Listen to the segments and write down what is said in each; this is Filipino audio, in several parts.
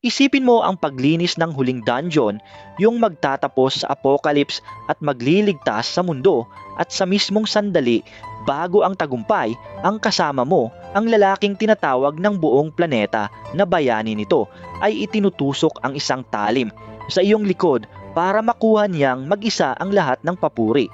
Isipin mo ang paglinis ng huling dungeon, yung magtatapos sa apocalypse at magliligtas sa mundo, at sa mismong sandali bago ang tagumpay, ang kasama mo, ang lalaking tinatawag ng buong planeta na bayani nito, ay itinutusok ang isang talim sa iyong likod para makuha niyang mag-isa ang lahat ng papuri.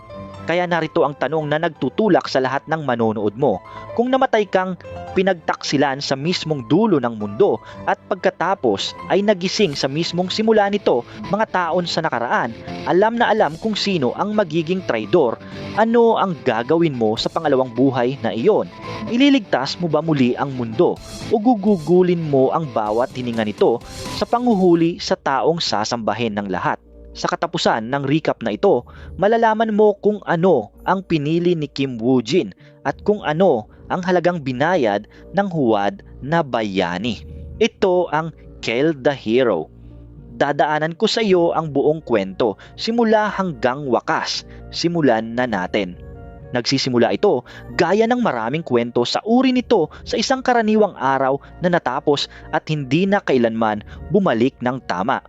Kaya narito ang tanong na nagtutulak sa lahat ng manonood mo. Kung namatay kang pinagtaksilan sa mismong dulo ng mundo at pagkatapos ay nagising sa mismong simula nito mga taon sa nakaraan, alam na alam kung sino ang magiging traidor, ano ang gagawin mo sa pangalawang buhay na iyon? Ililigtas mo ba muli ang mundo o gugugulin mo ang bawat hininga nito sa panguhuli sa taong sasambahin ng lahat? Sa katapusan ng recap na ito, malalaman mo kung ano ang pinili ni Kim Woo-jin at kung ano ang halagang binayad ng huwad na bayani. Ito ang Kill the Hero. Dadaanan ko sa iyo ang buong kwento, simula hanggang wakas. Simulan na natin. Nagsisimula ito gaya ng maraming kwento sa uri nito sa isang karaniwang araw na natapos at hindi na kailanman bumalik ng tama.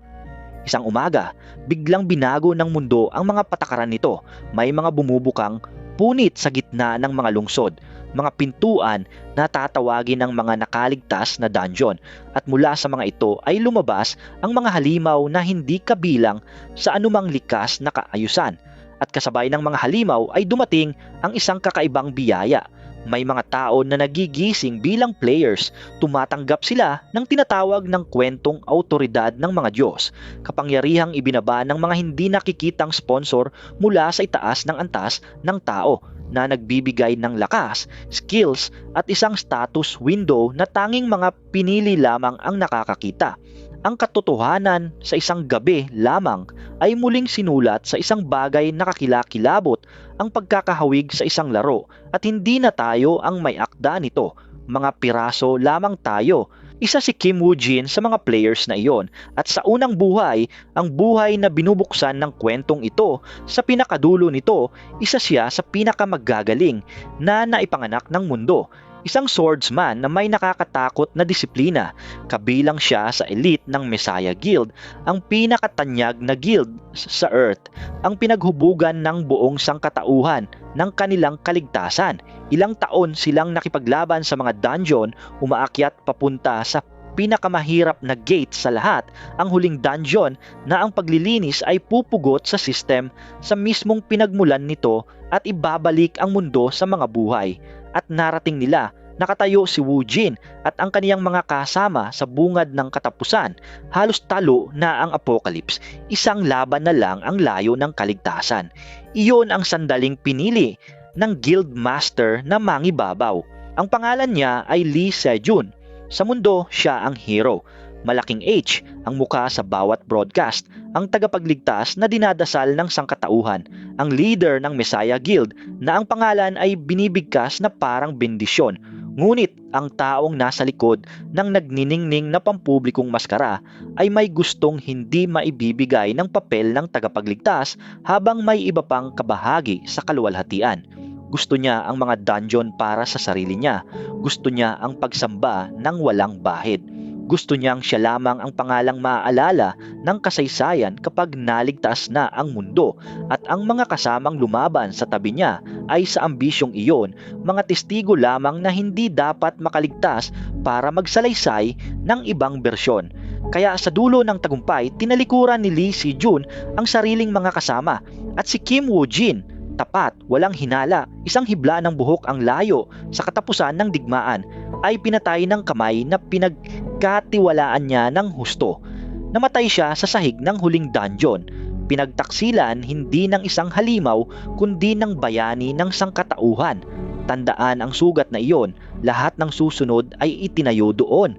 Isang umaga, biglang binago ng mundo ang mga patakaran nito. May mga bumubukang punit sa gitna ng mga lungsod, mga pintuan na tatawagin ng mga nakaligtas na dungeon, at mula sa mga ito ay lumabas ang mga halimaw na hindi kabilang sa anumang likas na kaayusan. At kasabay ng mga halimaw ay dumating ang isang kakaibang biyaya. May mga tao na nagigising bilang players, tumatanggap sila ng tinatawag ng kwentong autoridad ng mga Diyos, kapangyarihang ibinaba ng mga hindi nakikitang sponsor mula sa itaas ng antas ng tao, na nagbibigay ng lakas, skills at isang status window na tanging mga pinili lamang ang nakakakita. Ang katotohanan sa isang gabi lamang ay muling sinulat sa isang bagay na kakilakilabot, ang pagkakahawig sa isang laro, at hindi na tayo ang may akda nito. Mga piraso lamang tayo. Isa si Kim Woo-jin sa mga players na iyon, at sa unang buhay, ang buhay na binubuksan ng kwentong ito, sa pinakadulo nito, isa siya sa pinakamagagaling na naipanganak ng mundo. Isang swordsman na may nakakatakot na disiplina. Kabilang siya sa elite ng Messiah Guild, ang pinakatanyag na guild sa Earth, ang pinaghubugan ng buong sangkatauhan ng kanilang kaligtasan. Ilang taon silang nakipaglaban sa mga dungeon, umaakyat papunta sa pinakamahirap na gate sa lahat, ang huling dungeon na ang paglilinis ay pupugot sa system sa mismong pinagmulan nito at ibabalik ang mundo sa mga buhay. At narating nila, nakatayo si Woo-jin at ang kaniyang mga kasama sa bungad ng katapusan. Halos talo na ang apocalypse. Isang laban na lang ang layo ng kaligtasan. Iyon ang sandaling pinili ng guild master na mangibabaw. Ang pangalan niya ay Lee Se-jun. Sa mundo, siya ang hero. Malaking H ang mukha sa bawat broadcast, ang tagapagligtas na dinadasal ng sangkatauhan, ang leader ng Messiah Guild na ang pangalan ay binibigkas na parang bendisyon. Ngunit ang taong nasa likod ng nagniningning na pampublikong maskara ay may gustong hindi maibibigay ng papel ng tagapagligtas, habang may iba pang kabahagi sa kaluwalhatian. Gusto niya ang mga dungeon para sa sarili niya. Gusto niya ang pagsamba ng walang bahid. Gusto niyang siya lamang ang pangalang maaalala ng kasaysayan kapag naligtas na ang mundo, at ang mga kasamang lumaban sa tabi niya ay sa ambisyong iyon, mga testigo lamang na hindi dapat makaligtas para magsalaysay ng ibang bersyon. Kaya sa dulo ng tagumpay, tinalikuran ni Lee Se-jun ang sariling mga kasama, at si Kim Woo-jin, tapat, walang hinala, isang hibla ng buhok ang layo sa katapusan ng digmaan, ay pinatay ng kamay na pinagkatiwalaan niya ng husto. Namatay siya sa sahig ng huling dungeon, pinagtaksilan hindi ng isang halimaw kundi ng bayani ng sangkatauhan. Tandaan ang sugat na iyon, lahat ng susunod ay itinayo doon.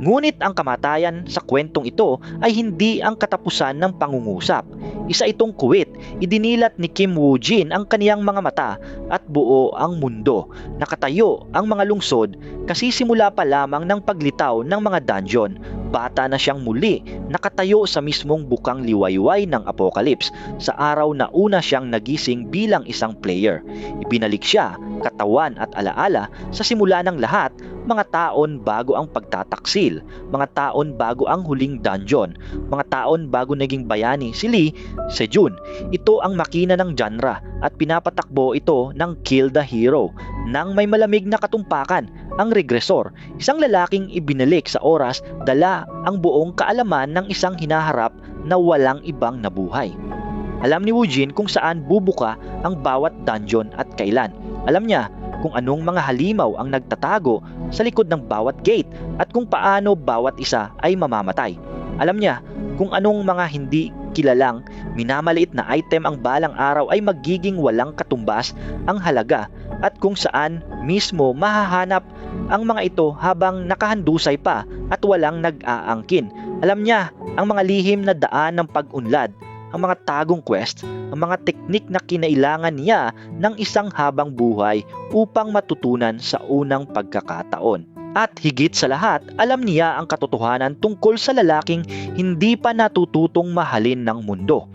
Ngunit ang kamatayan sa kwentong ito ay hindi ang katapusan ng pangungusap. Isa itong kuwit, idinilat ni Kim Woo-jin ang kaniyang mga mata at buo ang mundo. Nakatayo ang mga lungsod, kasisimula pa lamang ng paglitaw ng mga dungeon. Bata na siyang muli nakatayo sa mismong bukang liwayway ng Apocalypse sa araw na una siyang nagising bilang isang player. Ibinalik siya, katawan at alaala sa simula ng lahat, mga taon bago ang pagtataksil, mga taon bago ang huling dungeon, mga taon bago naging bayani si Lee Sejun. Ito ang makina ng genre at pinapatakbo ito ng Kill the Hero nang may malamig na katumpakan. Ang regresor, isang lalaking ibinalik sa oras, dala ang buong kaalaman ng isang hinaharap na walang ibang nabuhay. Alam ni Woo Jin kung saan bubuka ang bawat dungeon at kailan. Alam niya kung anong mga halimaw ang nagtatago sa likod ng bawat gate at kung paano bawat isa ay mamamatay. Alam niya kung anong mga hindi kilalang minamaliit na item ang balang araw ay magiging walang katumbas ang halaga at kung saan mismo mahahanap ang mga ito habang nakahandusay pa at walang nag-aangkin. Alam niya ang mga lihim na daan ng pag-unlad, ang mga tagong quest, ang mga teknik na kinailangan niya ng isang habang buhay upang matutunan sa unang pagkakataon. At higit sa lahat, alam niya ang katotohanan tungkol sa lalaking hindi pa natututong mahalin ng mundo.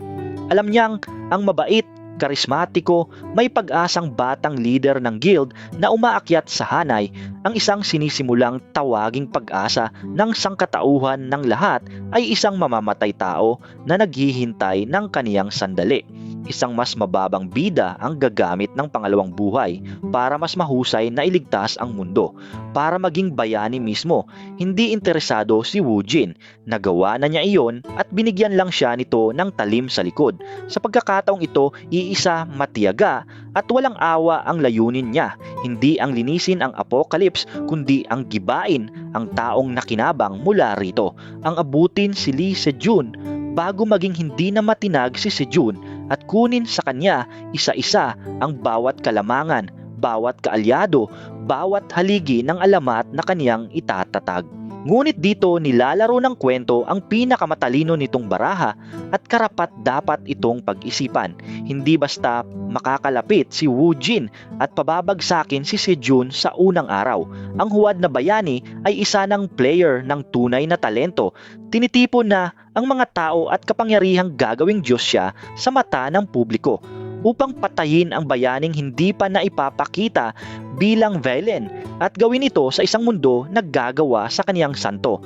Alam niyang ang mabait, karismatiko, may pag-asang batang leader ng guild na umaakyat sa hanay, ang isang sinisimulang tawaging pag-asa ng sangkatauhan ng lahat ay isang mamamatay tao na naghihintay ng kaniyang sandali. Isang mas mababang bida ang gagamit ng pangalawang buhay para mas mahusay na iligtas ang mundo, para maging bayani mismo. Hindi interesado si Woo Jin. Nagawa na niya iyon at binigyan lang siya nito ng talim sa likod. Sa pagkakataong ito, iisa, matiyaga at walang awa ang layunin niya. Hindi ang linisin ang Apocalypse kundi ang gibain ang taong nakinabang mula rito. Ang abutin si Lee Sejun bago maging hindi na matinag si Sejun at kunin sa kanya isa-isa ang bawat kalamangan, bawat kaalyado, bawat haligi ng alamat na kaniyang itatatag. Ngunit dito nilalaro ng kwento ang pinakamatalino nitong baraha at karapat dapat itong pag-isipan. Hindi basta makakalapit si Woo Jin at pababagsakin si Sejun sa unang araw. Ang huwad na bayani ay isa ng player ng tunay na talento. Tinitipon na ang mga tao at kapangyarihang gagawing Diyos siya sa mata ng publiko upang patayin ang bayaning hindi pa naipapakita bilang villain at gawin ito sa isang mundo na gagawa sa kaniyang santo.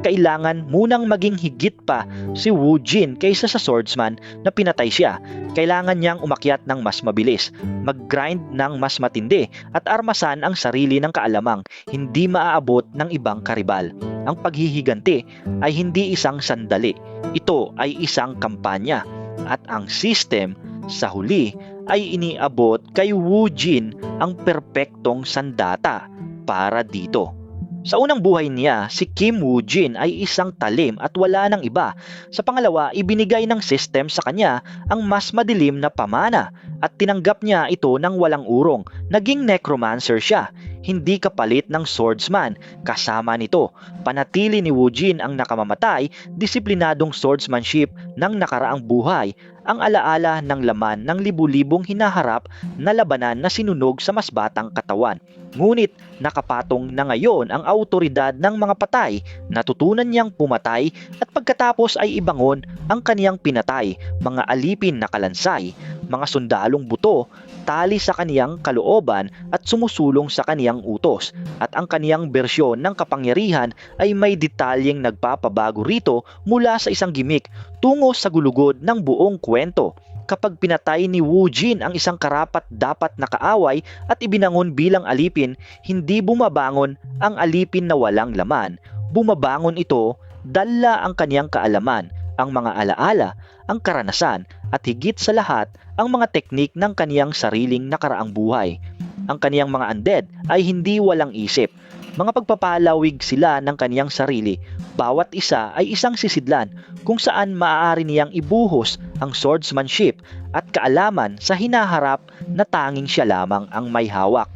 Kailangan munang maging higit pa si Woo Jin kaysa sa swordsman na pinatay siya. Kailangan niyang umakyat ng mas mabilis, mag-grind ng mas matindi at armasan ang sarili ng kaalamang hindi maaabot ng ibang karibal. Ang paghihiganti ay hindi isang sandali. Ito ay isang kampanya at ang system sa huli ay iniabot kay Woo Jin ang perpektong sandata para dito. Sa unang buhay niya, si Kim Woo Jin ay isang talim at wala ng iba. Sa pangalawa, ibinigay ng system sa kanya ang mas madilim na pamana at tinanggap niya ito ng walang urong. Naging necromancer siya, hindi kapalit ng swordsman. Kasama nito, panatili ni Woo Jin ang nakamamatay, disiplinadong swordsmanship ng nakaraang buhay, ang alaala ng laman ng libu-libong hinaharap na labanan na sinunog sa mas batang katawan. Ngunit nakapatong na ngayon ang autoridad ng mga patay, natutunan niyang pumatay at pagkatapos ay ibangon ang kaniyang pinatay, mga alipin na kalansay, mga sundalong buto, tali sa kaniyang kalooban at sumusulong sa kaniyang utos. At ang kaniyang bersyon ng kapangyarihan ay may detalyeng nagpapabago rito mula sa isang gimmick tungo sa gulugod ng buong kwento. Kapag pinatay ni Woo Jin ang isang karapat-dapat na kaaway at ibinangon bilang alipin, hindi bumabangon ang alipin na walang laman. Bumabangon ito, dala ang kaniyang kaalaman, ang mga alaala, ang karanasan, at higit sa lahat, ang mga teknik ng kaniyang sariling nakaraang buhay. Ang kaniyang mga undead ay hindi walang isip. Mga pagpapalawig sila ng kaniyang sarili. Bawat isa ay isang sisidlan kung saan maaari niyang ibuhos ang swordsmanship at kaalaman sa hinaharap na tanging siya lamang ang may hawak.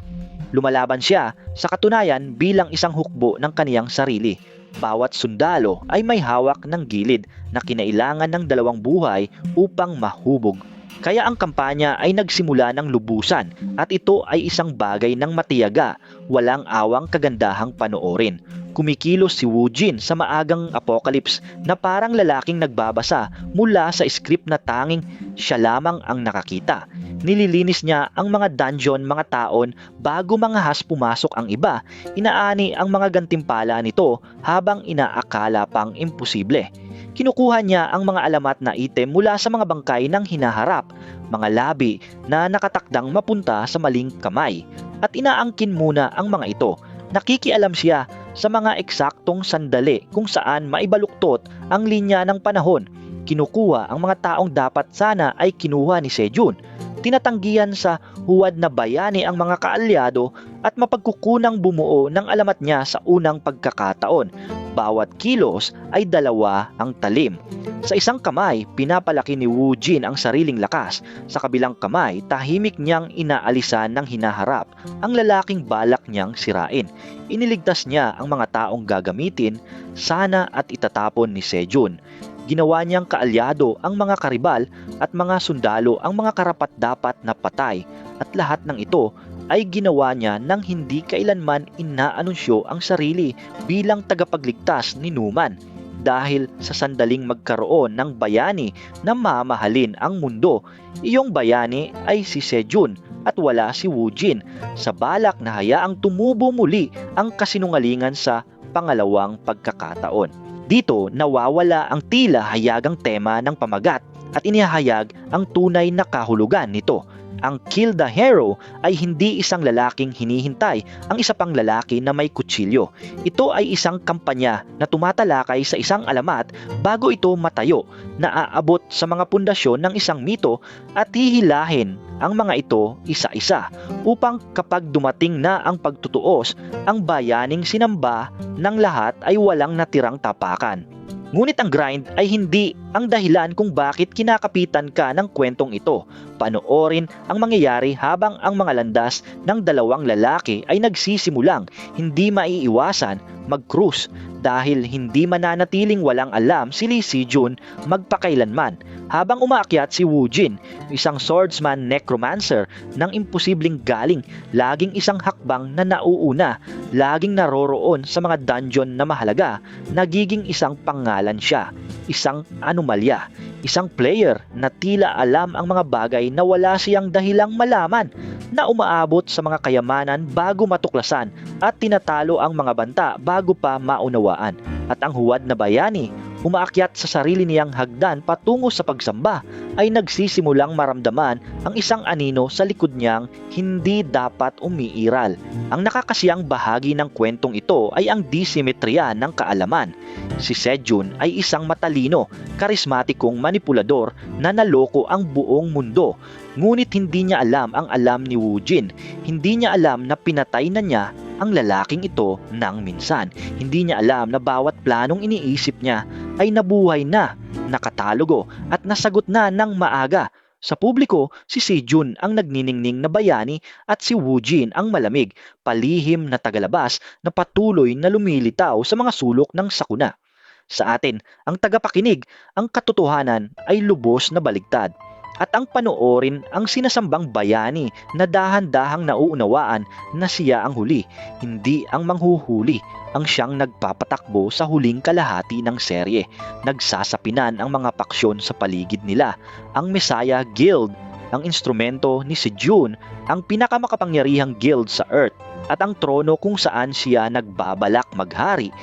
Lumalaban siya sa katunayan bilang isang hukbo ng kaniyang sarili. Bawat sundalo ay may hawak ng gilid na kinailangan ng dalawang buhay upang mahubog. Kaya ang kampanya ay nagsimula ng lubusan at ito ay isang bagay ng matiyaga, walang awang kagandahang panoorin. Kumikilos si Woo Jin sa maagang apocalypse na parang lalaking nagbabasa mula sa script na tanging siya lamang ang nakakita. Nililinis niya ang mga dungeon mga taon bago mangahas pumasok ang iba. Inaani ang mga gantimpala nito habang inaakala pang imposible. Kinukuha niya ang mga alamat na item mula sa mga bangkay ng hinaharap, mga labi na nakatakdang mapunta sa maling kamay, at inaangkin muna ang mga ito. Nakikialam siya sa mga eksaktong sandali kung saan maibaluktot ang linya ng panahon. Kinukuha ang mga taong dapat sana ay kinuha ni Sejun. Tinatanggihan sa huwad na bayani ang mga kaalyado at mapagkukunang bumuo ng alamat niya sa unang pagkakataon. Bawat kilos ay dalawa ang talim. Sa isang kamay, pinapalaki ni Woo Jin ang sariling lakas. Sa kabilang kamay, tahimik niyang inaalisan ng hinaharap ang lalaking balak niyang sirain. Iniligtas niya ang mga taong gagamitin sana at itatapon ni Sejun. Ginawa niyang kaalyado ang mga karibal at mga sundalo ang mga karapat-dapat na patay, at lahat ng ito ay ginawa niya nang hindi kailanman inaanunsyo ang sarili bilang tagapagligtas ni Numan. Dahil sa sandaling magkaroon ng bayani na mamahalin ang mundo, iyong bayani ay si Sejun at wala si Woo Jin, sa balak na hayaang tumubo muli ang kasinungalingan sa pangalawang pagkakataon. Dito nawawala ang tila hayagang tema ng pamagat at inihahayag ang tunay na kahulugan nito. Ang Kill the Hero ay hindi isang lalaking hinihintay ang isa pang lalaki na may kutsilyo. Ito ay isang kampanya na tumatalakay sa isang alamat bago ito matayo, na aabot sa mga pundasyon ng isang mito at hihilahin ang mga ito isa-isa upang kapag dumating na ang pagtutuos, ang bayaning sinamba ng lahat ay walang natirang tapakan. Ngunit ang grind ay hindi ang dahilan kung bakit kinakapitan ka ng kwentong ito. Panoorin ang mangyayari habang ang mga landas ng dalawang lalaki ay nagsisimulang hindi maiiwasan mag-cruise, dahil hindi mananatiling walang alam si Lee Si-jun magpakailanman. Habang umaakyat si Woo Jin, isang swordsman necromancer ng imposibleng galing, laging isang hakbang na nauuna, laging naroroon sa mga dungeon na mahalaga, nagiging isang pangalan siya, isang anomalya, isang player na tila alam ang mga bagay na wala siyang dahilang malaman, na umaabot sa mga kayamanan bago matuklasan at tinatalo ang mga banta bago pa maunawaan. At ang huwad na bayani, umaakyat sa sarili niyang hagdan patungo sa pagsamba, ay nagsisimulang maramdaman ang isang anino sa likod niyang hindi dapat umiiral. Ang nakakasiyang bahagi ng kwentong ito ay ang disimetriya ng kaalaman. Si Sejun ay isang matalino, karismatikong manipulador na naloko ang buong mundo. Ngunit hindi niya alam ang alam ni Woo Jin. Hindi niya alam na pinatay na niya ang lalaking ito nang minsan. Hindi niya alam na bawat planong iniisip niya ay nabuhay na, nakatalogo at nasagot na ng maaga. Sa publiko, si Sejun ang nagniningning na bayani at si Woo Jin ang malamig, palihim na tagalabas na patuloy na lumilitaw sa mga sulok ng sakuna. Sa atin, ang tagapakinig, ang katotohanan ay lubos na baligtad. At ang panoorin ang sinasambang bayani na dahan-dahang nauunawaan na siya ang huli, hindi ang manghuhuli, ang siyang nagpapatakbo sa huling kalahati ng serye. Nagsasapinan ang mga paksyon sa paligid nila. Ang Messiah Guild, ang instrumento ni Sejun, ang pinakamakapangyarihang guild sa Earth, at ang trono kung saan siya nagbabalak maghari,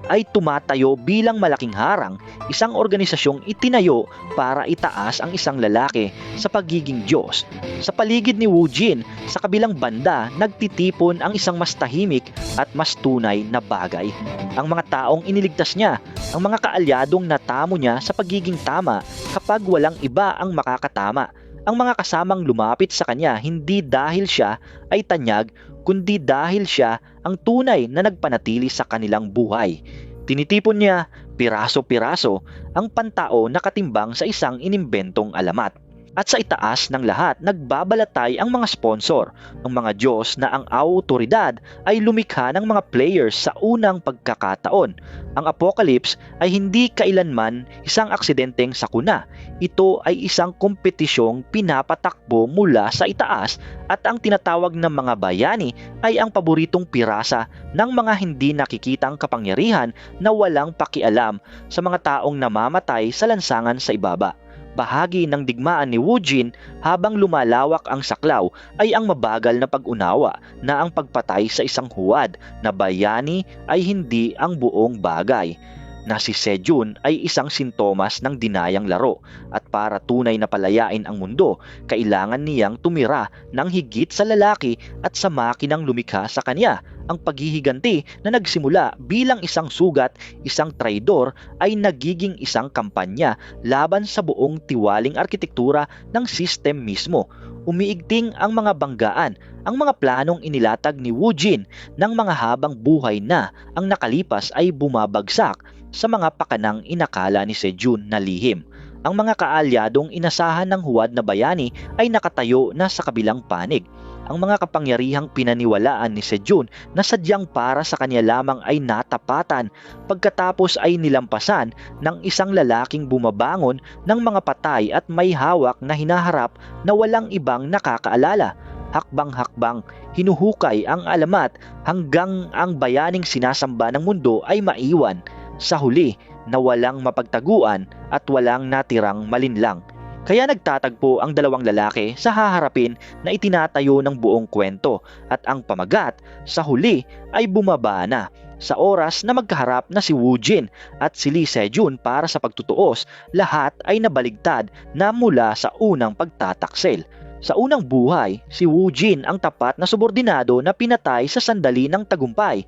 ay tumatayo bilang malaking harang, isang organisasyong itinayo para itaas ang isang lalaki sa pagiging Diyos. Sa paligid ni Woo Jin, sa kabilang banda, nagtitipon ang isang mas tahimik at mas tunay na bagay. Ang mga taong iniligtas niya, ang mga kaalyadong natamo niya sa pagiging tama kapag walang iba ang makakatama. Ang mga kasamang lumapit sa kanya hindi dahil siya ay tanyag, kundi dahil siya ang tunay na nagpanatili sa kanilang buhay. Tinitipon niya, piraso-piraso, ang pantao na katimbang sa isang inimbentong alamat. At sa itaas ng lahat, nagbabalatay ang mga sponsor, ang mga Diyos na ang awtoridad ay lumikha ng mga players sa unang pagkakataon. Ang Apocalypse ay hindi kailanman isang aksidenteng sakuna. Ito ay isang kompetisyong pinapatakbo mula sa itaas at ang tinatawag ng mga bayani ay ang paboritong pirasa ng mga hindi nakikitang kapangyarihan na walang pakialam sa mga taong namamatay sa lansangan sa ibaba. Bahagi ng digmaan ni Wu Jin habang lumalawak ang saklaw ay ang mabagal na pag-unawa na ang pagpatay sa isang huwad na bayani ay hindi ang buong bagay. Na si Sejun ay isang sintomas ng dinayang laro at para tunay na palayain ang mundo, kailangan niyang tumira ng higit sa lalaki at sa makinang lumikha sa kanya. Ang paghihiganti na nagsimula bilang isang sugat, isang traidor ay nagiging isang kampanya laban sa buong tiwaling arkitektura ng system mismo. Umiigting ang mga banggaan, ang mga planong inilatag ni Wu Jin ng mga habang buhay na ang nakalipas ay bumabagsak sa mga pakanang inakala ni Sejun na lihim. Ang mga kaalyadong inasahan ng huwad na bayani ay nakatayo na sa kabilang panig. Ang mga kapangyarihang pinaniwalaan ni Sejun na sadyang para sa kanya lamang ay natapatan pagkatapos ay nilampasan ng isang lalaking bumabangon ng mga patay at may hawak na hinaharap na walang ibang nakakaalala. Hakbang-hakbang, hinuhukay ang alamat hanggang ang bayaning sinasamba ng mundo ay maiwan. Sa huli na walang mapagtaguan at walang natirang malinlang. Kaya nagtatagpo ang dalawang lalaki sa haharapin na itinatayo ng buong kwento at ang pamagat sa huli ay bumaba na. Sa oras na magkaharap na si Wu Jin at si Lee Sejun para sa pagtutuos, lahat ay nabaligtad na mula sa unang pagtataksil. Sa unang buhay, si Wu Jin ang tapat na subordinado na pinatay sa sandali ng tagumpay.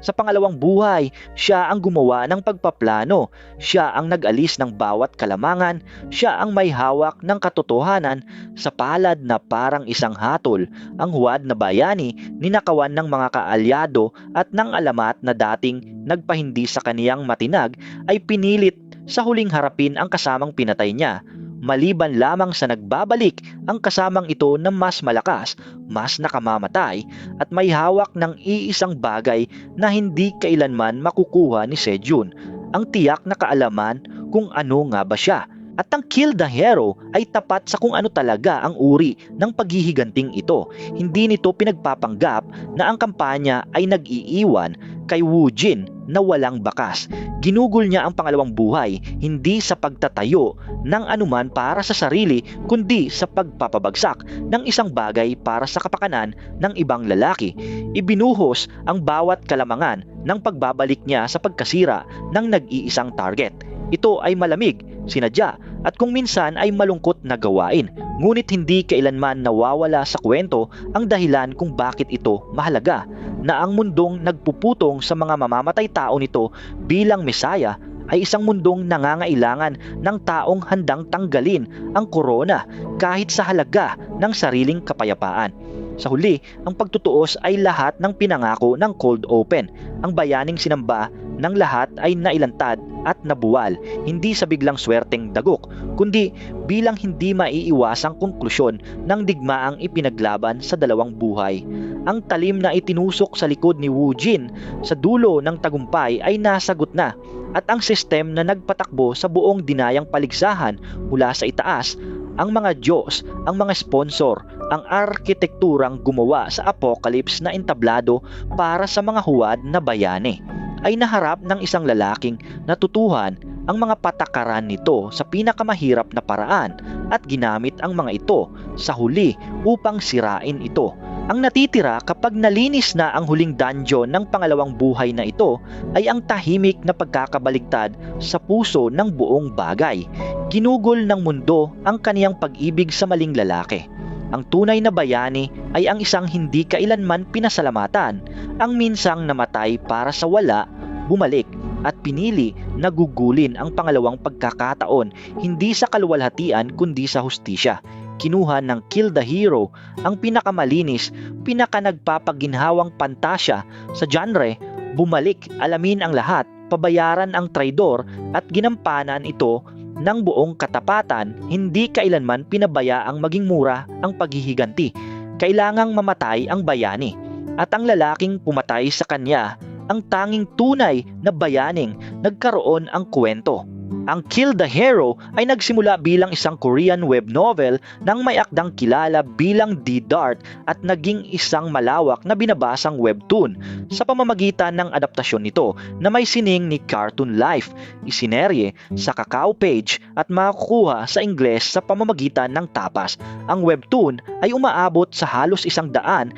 Sa pangalawang buhay, siya ang gumawa ng pagpaplano, siya ang nag-alis ng bawat kalamangan, siya ang may hawak ng katotohanan sa palad na parang isang hatol. Ang huwad na bayani, ninakawan ng mga kaalyado at ng alamat na dating nagpahindi sa kaniyang matinag ay pinilit sa huling harapin ang kasamang pinatay niya. Maliban lamang sa nagbabalik ang kasamang ito na mas malakas, mas nakamamatay at may hawak ng iisang bagay na hindi kailanman makukuha ni Sejun, ang tiyak na kaalaman kung ano nga ba siya. At ang Kill the Hero ay tapat sa kung ano talaga ang uri ng paghihiganting ito. Hindi nito pinagpapanggap na ang kampanya ay nag-iiwan kay Wu Jin na walang bakas. Ginugol niya ang pangalawang buhay hindi sa pagtatayo ng anuman para sa sarili kundi sa pagpapabagsak ng isang bagay para sa kapakanan ng ibang lalaki. Ibinuhos ang bawat kalamangan ng pagbabalik niya sa pagkasira ng nag-iisang target. Ito ay malamig, sinadya at kung minsan ay malungkot na gawain, ngunit hindi kailanman nawawala sa kwento ang dahilan kung bakit ito mahalaga, na ang mundong nagpuputong sa mga mamamatay tao nito bilang mesaya ay isang mundong nangangailangan ng taong handang tanggalin ang korona kahit sa halaga ng sariling kapayapaan. Sa huli, ang pagtutuos ay lahat ng pinangako ng Cold Open. Ang bayaning sinamba ng lahat ay nailantad at nabuwal, hindi sa biglang swerteng dagok, kundi bilang hindi maiiwasang konklusyon ng digmaang ipinaglaban sa dalawang buhay. Ang talim na itinusok sa likod ni Wu Jin sa dulo ng tagumpay ay nasagot na, at ang sistem na nagpatakbo sa buong dinayang paligsahan mula sa itaas, ang mga Diyos, ang mga sponsor, ang arkitekturang gumawa sa Apocalypse na entablado para sa mga huwad na bayani, ay naharap ng isang lalaking natutuhan ang mga patakaran nito sa pinakamahirap na paraan at ginamit ang mga ito sa huli upang sirain ito. Ang natitira kapag nalinis na ang huling dungeon ng pangalawang buhay na ito ay ang tahimik na pagkakabaligtad sa puso ng buong bagay. Ginugol ng mundo ang kaniyang pag-ibig sa maling lalaki. Ang tunay na bayani ay ang isang hindi kailanman pinasalamatan, ang minsang namatay para sa wala, bumalik at pinili na gugulin ang pangalawang pagkakataon hindi sa kaluwalhatian kundi sa hustisya. Kinuha ng Kill the Hero ang pinakamalinis, pinakanagpapaginhawang pantasya sa genre, bumalik, alamin ang lahat, pabayaran ang traidor at ginampanan ito ng buong katapatan, hindi kailanman pinabayaang maging mura ang paghihiganti. Kailangang mamatay ang bayani, at ang lalaking pumatay sa kanya ang tanging tunay na bayaning nagkaroon ang kwento. Ang Kill the Hero ay nagsimula bilang isang Korean web novel nang may akdang kilala bilang D-Dart at naging isang malawak na binabasang webtoon sa pamamagitan ng adaptasyon nito na may sining ni Cartoon Life, isinerye sa Kakao Page at makukuha sa Ingles sa pamamagitan ng Tapas. Ang webtoon ay umaabot sa halos 150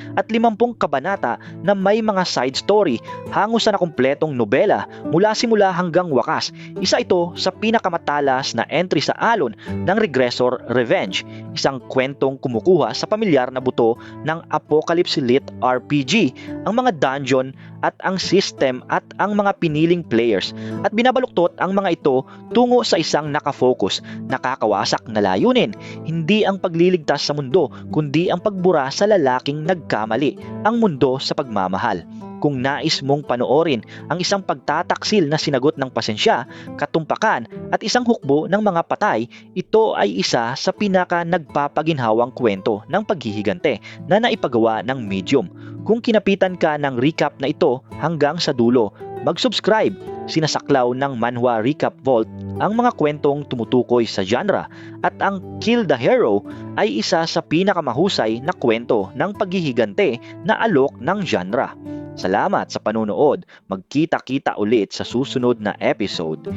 kabanata na may mga side story hango sa nakumpletong nobela mula simula hanggang wakas. Isa ito sa pinakamatalas na entry sa alon ng Regressor Revenge, isang kwentong kumukuha sa pamilyar na buto ng Apocalypse Lit RPG, ang mga dungeon at ang system at ang mga piniling players, at binabaluktot ang mga ito tungo sa isang nakafocus, nakakawasak na layunin, hindi ang pagliligtas sa mundo kundi ang pagbura sa lalaking nagkamali, ang mundo sa pagmamahal. Kung nais mong panoorin ang isang pagtataksil na sinagot ng pasensya, katumpakan at isang hukbo ng mga patay, ito ay isa sa pinaka nagpapaginhawang kwento ng paghihigante na naipagawa ng Medium. Kung kinapitan ka ng recap na ito hanggang sa dulo, mag-subscribe. Sinasaklaw ng Manhwa Recap Vault ang mga kwentong tumutukoy sa genre, at ang Kill the Hero ay isa sa pinakamahusay na kwento ng paghihigante na alok ng genre. Salamat sa panunood. Magkita-kita ulit sa susunod na episode.